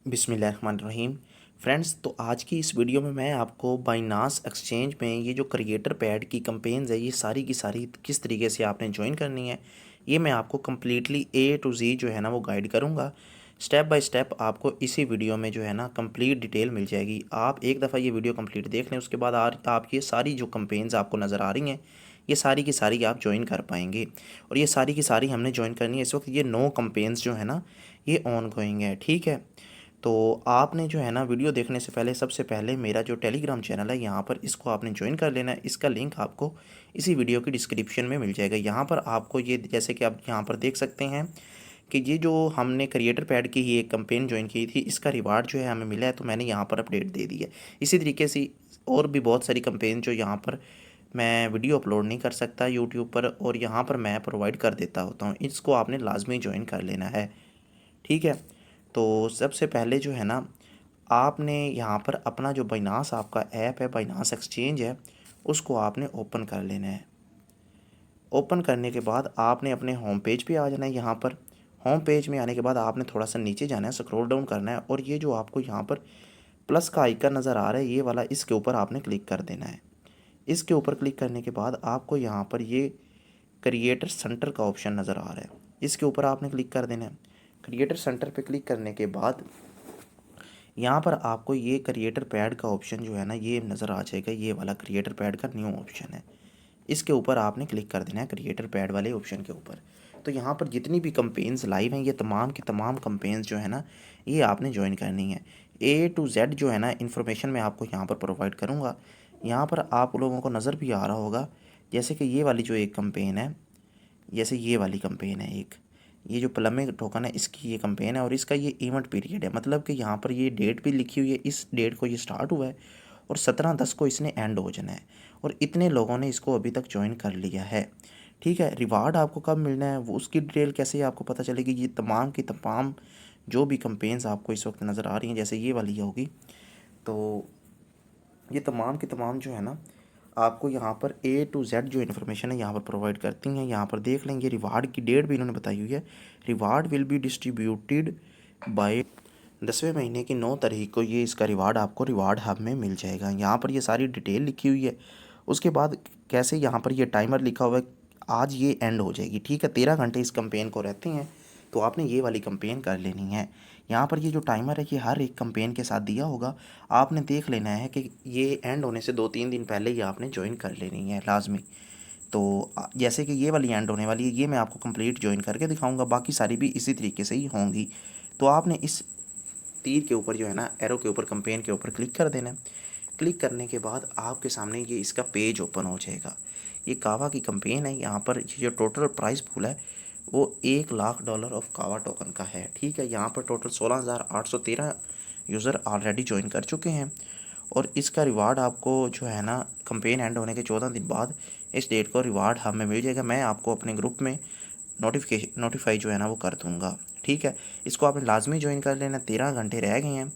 बिस्मिल्लाहिर्रहमानिर्रहीम। फ्रेंड्स, तो आज की इस वीडियो में मैं आपको बाइनास एक्सचेंज में ये जो क्रिएटर पैड की कैंपेन्स है, ये सारी की सारी किस तरीके से आपने ज्वाइन करनी है, ये मैं आपको कम्प्लीटली ए टू जी जो है ना वो गाइड करूँगा। स्टेप बाय स्टेप आपको इसी वीडियो में जो है ना कंप्लीट डिटेल मिल जाएगी। आप एक दफ़ा ये वीडियो कंप्लीट देख लें, उसके बाद आप ये सारी जो कैंपेन्स आपको नज़र आ रही हैं, ये सारी की सारी आप ज्वाइन कर पाएंगे। और ये सारी की सारी हमने ज्वाइन करनी है। इस वक्त ये 9 कैंपेन्स जो है ना ये ऑन गोइंग है, ठीक है। तो आपने जो है ना वीडियो देखने से पहले सबसे पहले मेरा जो टेलीग्राम चैनल है यहाँ पर इसको आपने ज्वाइन कर लेना है। इसका लिंक आपको इसी वीडियो की डिस्क्रिप्शन में मिल जाएगा। यहाँ पर आपको ये जैसे कि आप यहाँ पर देख सकते हैं कि ये जो हमने क्रिएटर पैड की ही एक कैंपेन ज्वाइन की थी, इसका रिवार्ड जो है हमें मिला है, तो मैंने यहाँ पर अपडेट दे दी है। इसी तरीके से और भी बहुत सारी कैंपेन जो यहाँ पर मैं वीडियो अपलोड नहीं कर सकता यूट्यूब पर, और यहाँ पर मैं प्रोवाइड कर देता होता हूँ। इसको आपने लाजमी ज्वाइन कर लेना है, ठीक है। तो सबसे पहले जो है ना आपने यहाँ पर अपना जो बाइनास आपका ऐप है, बाइनास एक्सचेंज है, उसको आपने ओपन कर लेना है। ओपन करने के बाद आपने अपने होम पेज पे आ जाना है। यहाँ पर होम पेज में आने के बाद आपने थोड़ा सा नीचे जाना है, स्क्रॉल डाउन करना है, और ये जो आपको यहाँ पर प्लस का आइकन नज़र आ रहा है ये वाला, इसके ऊपर आपने क्लिक कर देना है। इसके ऊपर क्लिक करने के बाद आपको यहाँ पर ये क्रिएटर सेंटर का ऑप्शन नज़र आ रहा है, इसके ऊपर आपने क्लिक कर देना है। क्रिएटर सेंटर पे क्लिक करने के बाद यहाँ पर आपको ये क्रिएटर पैड का ऑप्शन जो है ना ये नज़र आ जाएगा। ये वाला क्रिएटर पैड का न्यू ऑप्शन है, इसके ऊपर आपने क्लिक कर देना है, क्रिएटर पैड वाले ऑप्शन के ऊपर। तो यहाँ पर जितनी भी कंपेन्स लाइव हैं, ये तमाम की तमाम कंपेन्स जो है ना ये आपने ज्वाइन करनी है। ए टू जेड जो है ना इन्फॉर्मेशन मैं आपको यहाँ पर प्रोवाइड करूँगा। यहाँ पर आप लोगों को नज़र भी आ रहा होगा, जैसे कि ये वाली जो एक कंपेन है, जैसे ये वाली कंपेन है एक, ये जो प्लम्बिंग टोकन है इसकी ये कंपेन है, और इसका ये इवेंट पीरियड है। मतलब कि यहाँ पर ये डेट भी लिखी हुई है, इस डेट को ये स्टार्ट हुआ है और 17/10 को इसने एंड हो जाना है, और इतने लोगों ने इसको अभी तक ज्वाइन कर लिया है, ठीक है। रिवार्ड आपको कब मिलना है वो उसकी डिटेल कैसे आपको पता चलेगी, ये तमाम की तमाम जो भी कंपेन्स आपको इस वक्त नज़र आ रही हैं, जैसे ये वाली होगी, तो ये तमाम की तमाम जो है ना आपको यहाँ पर ए टू जेड जो इन्फॉर्मेशन है यहाँ पर प्रोवाइड करती हैं। यहाँ पर देख लेंगे, रिवार्ड की डेट भी इन्होंने बताई हुई है। Reward will be distributed by 10वें महीने की 9 तारीख को ये इसका रिवार्ड आपको रिवार्ड हब में मिल जाएगा। यहाँ पर ये सारी डिटेल लिखी हुई है। उसके बाद कैसे यहाँ पर ये टाइमर लिखा हुआ है, आज ये एंड हो जाएगी, ठीक है। 13 घंटे इस कंपेन को रहते हैं, तो आपने ये वाली कंपेन कर लेनी है। यहाँ पर ये जो टाइमर है ये हर एक कंपेन के साथ दिया होगा, आपने देख लेना है कि ये एंड होने से 2-3 दिन पहले ही आपने ज्वाइन कर लेनी है लाजमी। तो जैसे कि ये वाली एंड होने वाली है, ये मैं आपको कंप्लीट ज्वाइन करके दिखाऊंगा, बाकी सारी भी इसी तरीके से ही होंगी। तो आपने इस तीर के ऊपर जो है ना, एरो के ऊपर, कंपेन के ऊपर क्लिक कर देना है। क्लिक करने के बाद आपके सामने ये इसका पेज ओपन हो जाएगा। ये कावा की कंपेन है। यहाँ पर ये जो टोटल प्राइस पूल है वो $1,00,000 ऑफ कावा टोकन का है, ठीक है। यहाँ पर टोटल 16,813 यूज़र ऑलरेडी ज्वाइन कर चुके हैं, और इसका रिवार्ड आपको जो है ना कंपेन एंड होने के 14 दिन बाद इस डेट को रिवार्ड हमें मिल जाएगा। मैं आपको अपने ग्रुप में नोटिफाई जो है ना वो कर दूँगा, ठीक है। इसको आपने लाजमी ज्वाइन कर लेना। 13 घंटे रह गए हैं,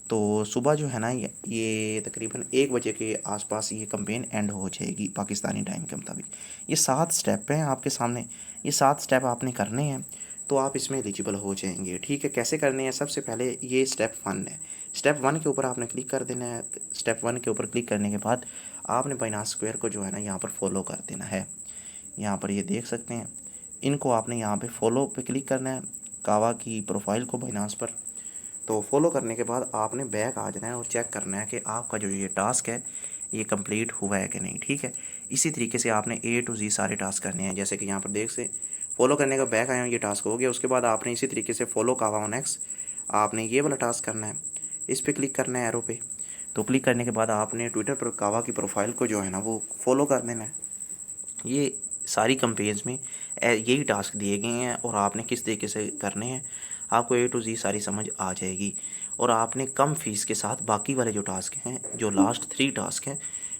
तो सुबह जो है ना ये तकरीबन 1 बजे के आसपास ये कंपेन एंड हो जाएगी पाकिस्तानी टाइम के मुताबिक। ये 7 स्टेप हैं आपके सामने, ये 7 स्टेप आपने करने हैं, तो आप इसमें एलिजिबल हो जाएंगे, ठीक है। कैसे करने हैं, सबसे पहले ये स्टेप 1 है। स्टेप 1 के ऊपर आपने क्लिक कर देना है। स्टेप 1 के ऊपर क्लिक करने के बाद आपने बाइनास स्क्वायर को जो है ना यहाँ पर फॉलो कर देना है। यहाँ पर ये देख सकते हैं, इनको आपने यहाँ पे फॉलो पे क्लिक करना है, कावा की प्रोफाइल को बाइनास पर। तो फॉलो करने के बाद आपने बैक आ जाना है और चेक करना है कि आपका जो ये टास्क है ये कंप्लीट हुआ है कि नहीं, ठीक है। इसी तरीके से आपने ए टू जी सारे टास्क करने हैं। जैसे कि यहाँ पर देख से फॉलो करने का बैक आया हूँ, ये टास्क हो गया। उसके बाद आपने इसी तरीके से फॉलो कावा ऑन एक्स, आपने ये वाला टास्क करना है। इस पर क्लिक करना है एरो पे। तो क्लिक करने के बाद आपने ट्विटर पर कावा की प्रोफाइल को जो है ना वो फॉलो कर देना है। ये सारी कंपेन्स में यही टास्क दिए गए हैं, और आपने किस तरीके से करने हैं आपको ए टू जी सारी समझ आ जाएगी। और आपने कम फ़ीस के साथ बाकी वाले जो टास्क हैं, जो लास्ट 3 टास्क हैं,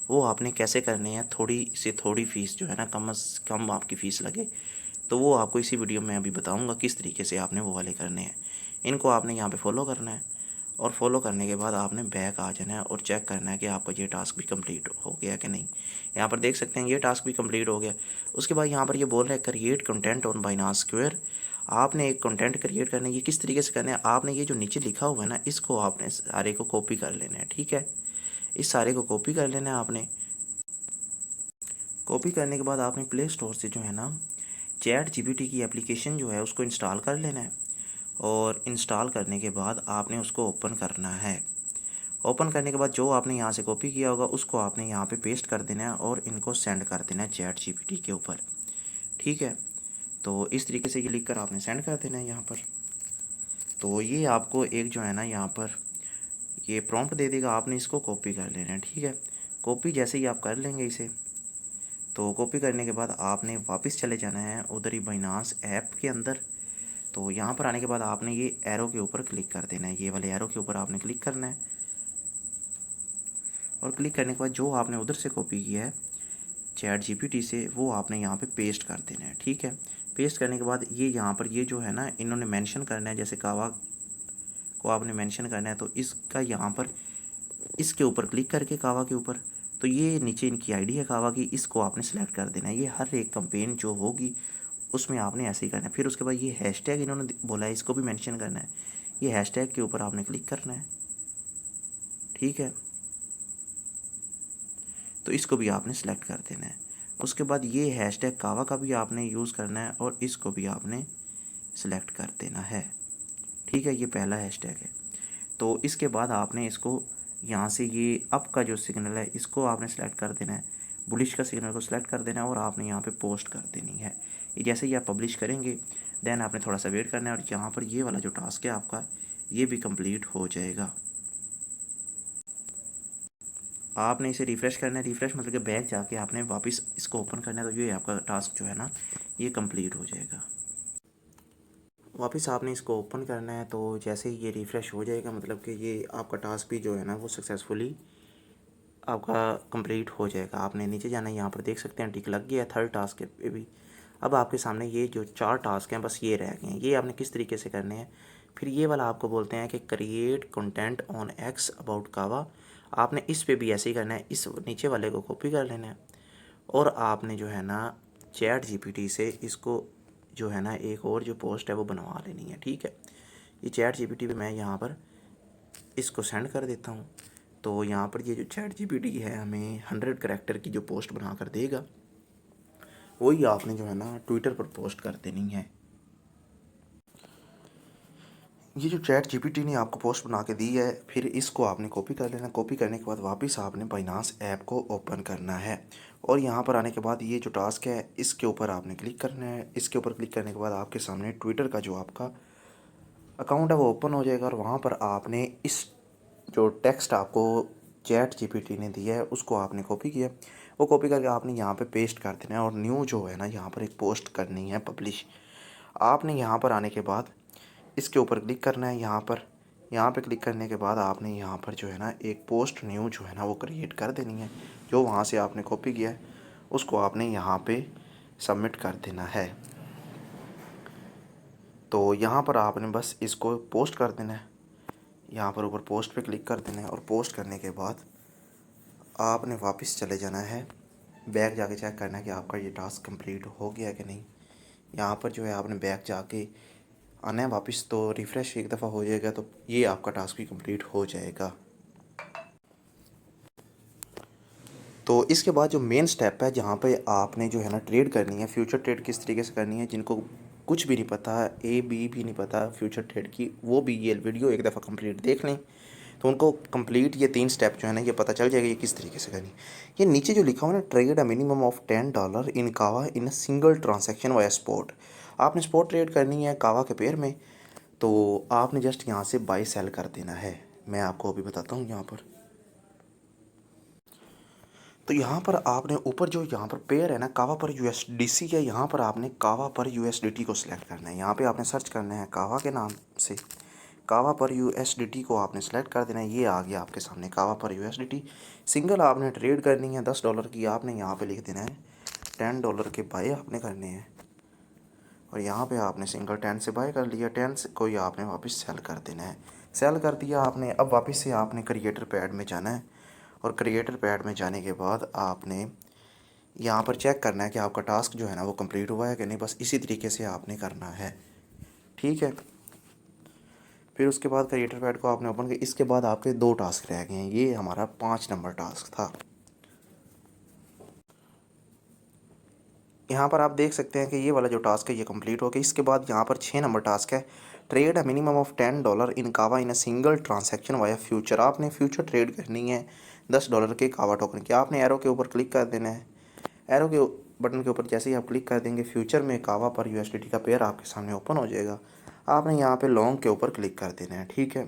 वो आपने कैसे करने हैं, थोड़ी से थोड़ी फ़ीस जो है ना कम से कम आपकी फ़ीस लगे, तो वो आपको इसी वीडियो में अभी बताऊंगा किस तरीके से आपने वो वाले करने हैं। इनको आपने यहाँ पे फॉलो करना है, और फॉलो करने के बाद आपने बैक आ जाना है और चेक करना है कि आपका ये टास्क भी कंप्लीट हो गया कि नहीं। यहाँ पर देख सकते हैं ये टास्क भी कंप्लीट हो गया। उसके बाद यहाँ पर ये बोल रहा है क्रिएट कंटेंट ऑन बाइनास स्क्वायर। आपने एक कंटेंट क्रिएट करना है। ये किस तरीके से करना है, आपने ये जो नीचे लिखा हुआ है ना, इसको आपने सारे को कॉपी कर लेना है। ठीक है, इस सारे को कॉपी कर लेना है आपने। कॉपी करने के बाद आपने प्ले स्टोर से जो है ना चैट जीपीटी की एप्लीकेशन जो है उसको इंस्टॉल कर लेना है। और इंस्टॉल करने के बाद आपने उसको ओपन करना है। ओपन करने के बाद जो आपने यहाँ से कॉपी किया होगा उसको आपने यहाँ पे पेस्ट कर देना है और इनको सेंड कर देना है चैट जीपीटी के ऊपर। ठीक है, तो इस तरीके से ये लिख कर आपने सेंड कर देना है यहाँ पर। तो ये आपको एक जो है ना यहाँ पर ये प्रॉम्प्ट दे देगा, आपने इसको कॉपी कर लेना है। ठीक है, कॉपी जैसे ही आप कर लेंगे इसे, तो कॉपी करने के बाद आपने वापस चले जाना है उधर ही बाइनांस ऐप के अंदर। तो यहाँ पर आने के बाद आपने ये एरो के ऊपर क्लिक कर देना है, ये वाले एरो के ऊपर आपने क्लिक करना है। और क्लिक करने के बाद जो आपने उधर से कॉपी किया है चैट जीपीटी से, वो आपने यहाँ पे पेस्ट कर देना है। ठीक है, पेस्ट करने के बाद ये यहाँ पर ये जो है ना इन्होंने मेंशन करना है, जैसे कावा को आपने मेंशन करना है, तो इसका यहाँ पर इसके ऊपर क्लिक करके कावा के ऊपर, तो ये नीचे इनकी आईडी है कावा की, इसको आपने सेलेक्ट कर देना है। ये हर एक कंपेन जो होगी उसमें आपने ऐसे ही करना है। फिर उसके बाद ये हैशटैग इन्होंने बोला है, इसको भी मेंशन करना है। ये हैशटैग के ऊपर आपने क्लिक करना है। ठीक है, तो इसको भी आपने सेलेक्ट कर देना है। उसके बाद ये हैशटैग कावा का भी आपने यूज़ करना है और इसको भी आपने सेलेक्ट कर देना है। ठीक है, ये पहला हैशटैग है। तो इसके बाद आपने इसको यहाँ से ये अप का जो सिग्नल है इसको आपने सेलेक्ट कर देना है, बुलिश का सिग्नल को सेलेक्ट कर देना है और आपने यहाँ पे पोस्ट कर देनी है। ये जैसे ही आप पब्लिश करेंगे देन आपने थोड़ा सा वेट करना है और यहाँ पर ये वाला जो टास्क है आपका ये भी कंप्लीट हो जाएगा। आपने इसे रिफ़्रेश करना है, रिफ़्रेश मतलब कि बैक जाके आपने वापस इसको ओपन करना है, तो ये आपका टास्क जो है ना ये कंप्लीट हो जाएगा। वापस आपने इसको ओपन करना है, तो जैसे ही ये रिफ़्रेश हो जाएगा मतलब कि ये आपका टास्क भी जो है ना वो सक्सेसफुली आपका कंप्लीट हो जाएगा। आपने नीचे जाना है, यहाँ पर देख सकते हैं टिक लग गया है थर्ड टास्क पे भी। अब आपके सामने ये जो 4 टास्क हैं बस ये रह गए हैं। ये आपने किस तरीके से करने हैं, फिर ये वाला आपको बोलते हैं कि create content on x about कावा। आपने इस पे भी ऐसे ही करना है, इस नीचे वाले को कॉपी कर लेना है और आपने जो है ना चैट जीपीटी से इसको जो है ना एक और जो पोस्ट है वो बनवा लेनी है। ठीक है, ये चैट जीपीटी पे मैं यहाँ पर इसको सेंड कर देता हूँ। तो यहाँ पर ये जो चैट जीपीटी है हमें 100 करैक्टर की जो पोस्ट बना कर देगा, वही आपने जो है ना ट्विटर पर पोस्ट कर देनी है। ये जो चैट जीपीटी ने आपको पोस्ट बना के दी है, फिर इसको आपने कॉपी कर लेना। कॉपी करने के बाद वापस आपने बाइनांस ऐप को ओपन करना है और यहाँ पर आने के बाद ये जो टास्क है इसके ऊपर आपने क्लिक करना है। इसके ऊपर क्लिक करने के बाद आपके सामने ट्विटर का जो आपका अकाउंट है वो ओपन हो जाएगा और वहाँ पर आपने इस जो टेक्स्ट आपको चैट जीपीटी ने दिया है उसको आपने कॉपी किया, वो कॉपी करके आपने यहाँ पे पेस्ट कर देना है और न्यू जो है ना यहाँ पर एक पोस्ट करनी है पब्लिश। आपने यहाँ पर आने के बाद इसके ऊपर क्लिक करना है, यहाँ पे क्लिक करने के बाद आपने यहाँ पर जो है ना एक पोस्ट न्यू जो है ना वो क्रिएट कर देनी है। जो वहाँ से आपने कॉपी किया है उसको आपने यहाँ पे सबमिट कर देना है। तो यहाँ पर आपने बस इसको पोस्ट कर देना है, यहाँ पर ऊपर पोस्ट पे क्लिक कर देना है और पोस्ट करने के बाद आपने वापस चले जाना है, बैक जाके चेक करना है कि आपका ये टास्क कंप्लीट हो गया कि नहीं। यहाँ पर जो है आपने बैक जाके आना है वापस, तो रिफ़्रेश एक दफ़ा हो जाएगा तो ये आपका टास्क भी कंप्लीट हो जाएगा। तो इसके बाद जो मेन स्टेप है जहाँ पे आपने जो है ना ट्रेड करनी है, फ्यूचर ट्रेड किस तरीके से करनी है, जिनको कुछ भी नहीं पता, ए बी भी नहीं पता फ्यूचर ट्रेड की, वो भी ये वीडियो एक दफ़ा कंप्लीट देख लें तो उनको कंप्लीट ये 3 स्टेप जो है ना ये पता चल जाएगा ये किस तरीके से करनी है। ये नीचे जो लिखा हुआ है ना, trade a minimum of $10 in कावा in a single transaction via spot. आपने स्पॉट ट्रेड करनी है कावा के पेयर में, तो आपने जस्ट यहाँ से बाई सेल कर देना है। मैं आपको अभी बताता हूँ यहाँ पर। तो यहाँ पर आपने ऊपर जो यहाँ पर पेयर है ना कावा पर यूएसडीसी है, यहाँ पर आपने कावा पर यूएसडीटी को सिलेक्ट करना है। यहाँ पे आपने सर्च करना है कावा के नाम से, कावा पर यूएसडीटी को आपने सेलेक्ट कर देना है। ये आ गया आपके सामने कावा पर यूएसडीटी। सिंगल आपने ट्रेड करनी है $10 की, आपने यहाँ पे लिख देना है $10 के बाय आपने करने हैं और यहाँ पे आपने सिंगल 10 से बाय कर लिया, 10 से कोई आपने वापस सेल कर देना है। सेल कर दिया आपने, अब वापस से आपने क्रिएटर पैड में जाना है और क्रिएटर पैड में जाने के बाद आपने यहाँ पर चेक करना है कि आपका टास्क जो है ना वो कंप्लीट हुआ है कि नहीं। बस इसी तरीके से आपने करना है। ठीक है। फिर उसके बाद क्रिएटर पैड को आपने ओपन किया। इसके बाद आपके 2 टास्क रह गए हैं। ये हमारा 5 नंबर टास्क था। यहाँ पर आप देख सकते हैं कि ये वाला जो टास्क है ये कंप्लीट हो गया। इसके बाद यहाँ पर 6 नंबर टास्क है, trade a minimum of $10 in कावा in a single transaction via future. आपने फ्यूचर ट्रेड करनी है $10 के कावा टोकन की। आपने एरो के ऊपर क्लिक कर देना है। एरो के बटन के ऊपर जैसे ही आप क्लिक कर देंगे, फ्यूचर में कावा पर USDT का पेयर आपके सामने ओपन हो जाएगा। आपने यहाँ पे लॉन्ग के ऊपर क्लिक कर देना है। ठीक है,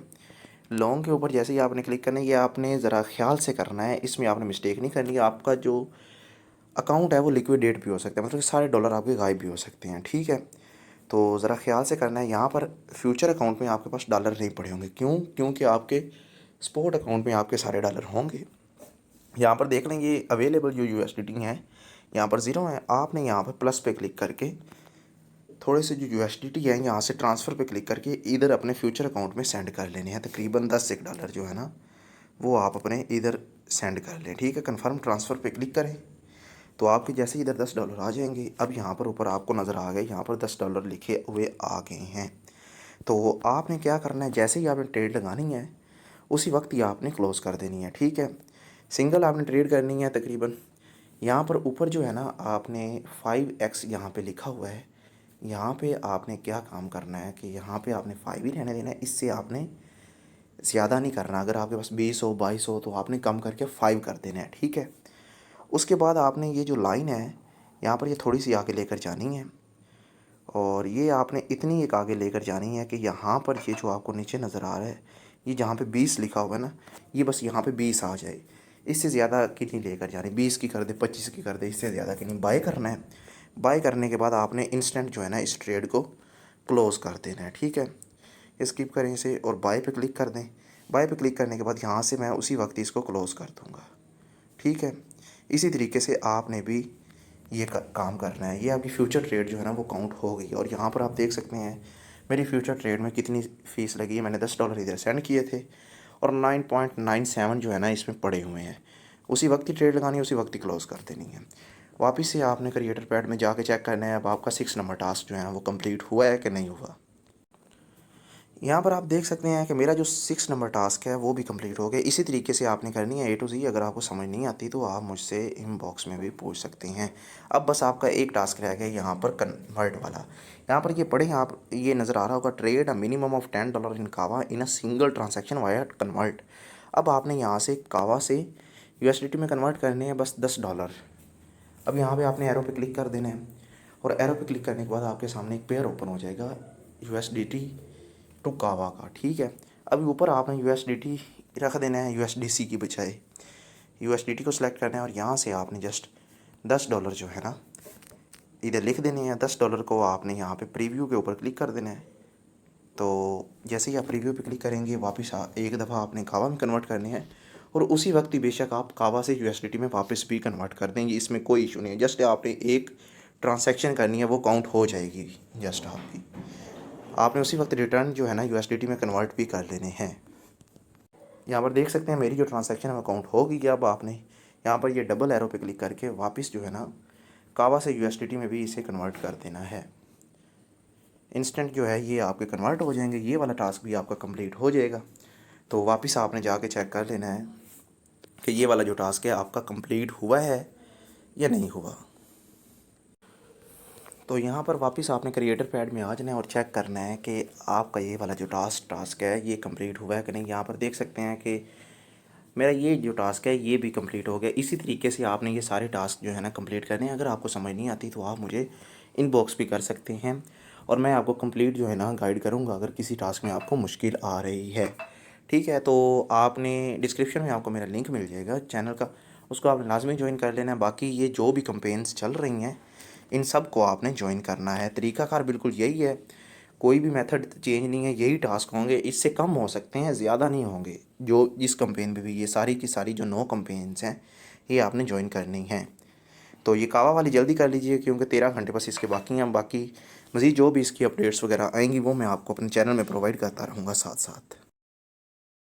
लॉन्ग के ऊपर जैसे ही आपने क्लिक करना है, ये आपने ज़रा ख्याल से करना है, इसमें आपने मिस्टेक नहीं करनी है। आपका जो अकाउंट है वो लिक्विडेट भी हो सकता है, मतलब कि सारे डॉलर आपके गायब भी हो सकते हैं। ठीक है, तो ज़रा ख्याल से करना है। यहाँ पर फ्यूचर अकाउंट में आपके पास डॉलर नहीं पड़े होंगे। क्यों? क्योंकि आपके स्पॉट अकाउंट में आपके सारे डॉलर होंगे। यहाँ पर देख लें, ये अवेलेबल जो USDT हैं यहाँ पर ज़ीरो है। आपने यहाँ पर प्लस पे क्लिक करके थोड़े से जो USDT हैं यहाँ से ट्रांसफ़र पे क्लिक करके इधर अपने फ्यूचर अकाउंट में सेंड कर लेने हैं। तकरीबन 10 डॉलर जो है ना वो आप अपने इधर सेंड कर लें। ठीक है, कन्फर्म ट्रांसफ़र पे क्लिक करें तो आपके जैसे इधर $10 आ जाएंगे। अब यहाँ पर ऊपर आपको नज़र आ गए, यहाँ पर $10 लिखे हुए आ गए हैं। तो आपने क्या करना है, जैसे ही आपने ट्रेड लगानी है उसी वक्त ही आपने क्लोज़ कर देनी है। ठीक है, सिंगल आपने ट्रेड करनी है तकरीबन। यहाँ पर ऊपर जो है ना आपने 5x यहाँ पे लिखा हुआ है। यहाँ पे आपने क्या काम करना है कि यहाँ पे आपने 5 ही रहने देना है, इससे आपने ज़्यादा नहीं करना। अगर आपके पास 20 हो 22 हो तो आपने कम करके 5 कर देना है। ठीक है, उसके बाद आपने ये जो लाइन है यहाँ पर ये थोड़ी सी आगे लेकर जानी है और ये आपने इतनी एक आगे लेकर जानी है कि यहाँ पर ये जो आपको नीचे नज़र आ रहा है, ये जहाँ पे 20 लिखा हुआ है ना, ये बस यहाँ पे 20 आ जाए। इससे ज़्यादा की नहीं लेकर जानी, 20 की कर दे, 25 की कर दे, इससे ज़्यादा की नहीं। बाय करना है। बाय करने के बाद आपने इंस्टेंट जो है ना इस ट्रेड को क्लोज़ कर देना है। ठीक है, स्किप करें इसे और बाय पे क्लिक कर दें। बाय पे क्लिक करने के बाद यहाँ से मैं उसी वक्त इसको क्लोज़ कर दूँगा। ठीक है, इसी तरीके से आपने भी ये काम करना है। ये आपकी फ्यूचर ट्रेड जो है ना वो काउंट हो गई। और यहाँ पर आप देख सकते हैं मेरी फ्यूचर ट्रेड में कितनी फ़ीस लगी है। मैंने $10 इधर सेंड किए थे और 9.97 जो है ना इसमें पड़े हुए हैं। उसी वक्त ही ट्रेड लगानी है, उसी वक्त ही क्लोज़ कर देनी है। वापस से आपने क्रिएटर पैड में जाके चेक करना है अब आपका 6 नंबर टास्क जो है ना वो कंप्लीट हुआ है कि नहीं हुआ। यहाँ पर आप देख सकते हैं कि मेरा जो 6 नंबर टास्क है वो भी कंप्लीट हो गया। इसी तरीके से आपने करनी है A to Z। अगर आपको समझ नहीं आती तो आप मुझसे इनबॉक्स में भी पूछ सकते हैं। अब बस आपका एक टास्क रह गया यहाँ पर कन्वर्ट वाला। यहाँ पर ये पढ़ें आप, ये नज़र आ रहा होगा, trade a minimum of $10 in कावा in a single transaction via convert. अब आपने यहाँ से कावा से USDT में कन्वर्ट करने हैं बस $10। अब यहाँ पर आपने एरो पर क्लिक कर देना है और एरो पर क्लिक करने के बाद आपके सामने एक पेयर ओपन हो जाएगा USDT टू कावा का। ठीक है, अभी ऊपर आपने USDT रख देना है USDC की बजाय। USDT को सिलेक्ट करना है और यहाँ से आपने जस्ट $10 जो है ना इधर लिख देने हैं। $10 को आपने यहाँ पे प्रीव्यू के ऊपर क्लिक कर देना है। तो जैसे ही आप प्रीव्यू पे क्लिक करेंगे वापस एक दफ़ा आपने कावा में कन्वर्ट करने हैं और उसी वक्त ही बेशक आप कावा से USDT में वापस भी कन्वर्ट कर देंगे, इसमें कोई इशू नहीं है। जस्ट आपने एक ट्रांजैक्शन करनी है, वो काउंट हो जाएगी जस्ट आपकी। आपने उसी वक्त रिटर्न जो है ना USDT में कन्वर्ट भी कर लेने हैं। यहाँ पर देख सकते हैं मेरी जो ट्रांजैक्शन है वो काउंट हो गई। अब आपने यहाँ पर ये डबल एरो पे क्लिक करके वापस जो है ना कावा से USDT में भी इसे कन्वर्ट कर देना है। इंस्टेंट जो है ये आपके कन्वर्ट हो जाएंगे। ये वाला टास्क भी आपका कंप्लीट हो जाएगा। तो वापस आपने जाके चेक कर लेना है कि ये वाला जो टास्क है आपका कंप्लीट हुआ है या नहीं हुआ। तो यहाँ पर वापस आपने क्रिएटर पैड में आ जाना है और चेक करना है कि आपका ये वाला जो टास्क है ये कंप्लीट हुआ है कि नहीं। यहाँ पर देख सकते हैं कि मेरा ये जो टास्क है ये भी कंप्लीट हो गया। इसी तरीके से आपने ये सारे टास्क जो है ना कंप्लीट करने हैं। अगर आपको समझ नहीं आती तो आप मुझे इनबॉक्स भी कर सकते हैं और मैं आपको कंप्लीट जो है ना गाइड करूँगा अगर किसी टास्क में आपको मुश्किल आ रही है। ठीक है, तो आपने डिस्क्रिप्शन में आपको मेरा लिंक मिल जाएगा चैनल का, उसको आपने लाजमी ज्वाइन कर लेना है। बाकी ये जो भी कंपेन्स चल रही हैं इन सब को आपने ज्वाइन करना है। तरीक़ाकार बिल्कुल यही है, कोई भी मेथड चेंज नहीं है, यही टास्क होंगे। इससे कम हो सकते हैं, ज़्यादा नहीं होंगे। जो इस कंपेन में भी ये सारी की सारी जो 9 कंपेन्स हैं ये आपने ज्वाइन करनी हैं। तो ये कावा वाली जल्दी कर लीजिए क्योंकि 13 घंटे बस इसके बाकी हैं। बाकी मज़ीद जो भी इसकी अपडेट्स वगैरह आएंगी वो मैं आपको अपने चैनल में प्रोवाइड करता रहूँगा साथ साथ।